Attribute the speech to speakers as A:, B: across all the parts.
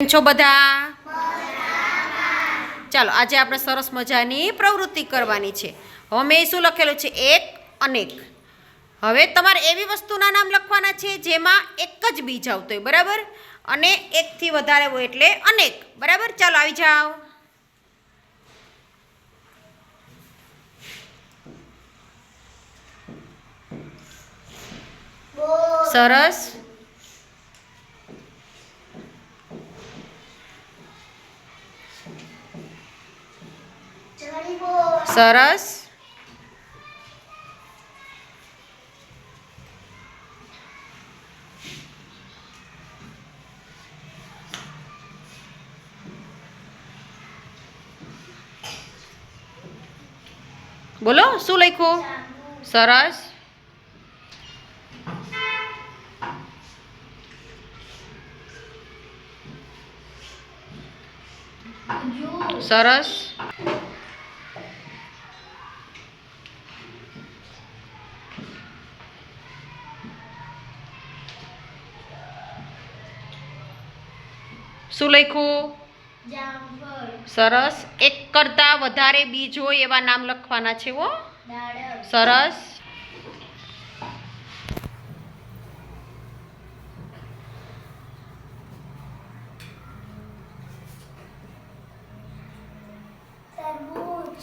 A: છો બધા? ચાલો આજે આપણે સરસ મજાની પ્રવૃત્તિ કરવાની છે. હવે મેં શું લખેલું છે? એક અનેક. હવે તમારે એવી વસ્તુના નામ લખવાના છે જેમાં એક જ બીજ આવતો હોય, બરાબર, અને એકથી વધારે હોય એટલે અનેક, બરાબર. ચાલો આવી જાઓ. સરસ. સરસ. બોલો શું લખ્યું? સરસ. સરસ. શું લખ્યું? સરસ. એક કરતાં વધારે બીજ હોય એવા નામ લખવાના છે. હો, સરસ.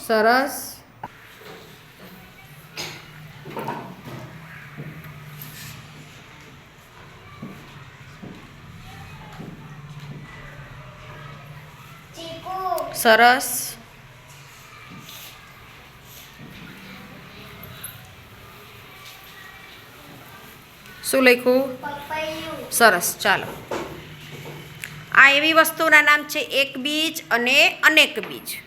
A: સરસ. સરસ. શું લખ્યું? સરસ. ચાલો, આ એવી વસ્તુના નામ છે એક બીજ અને અનેક બીજ.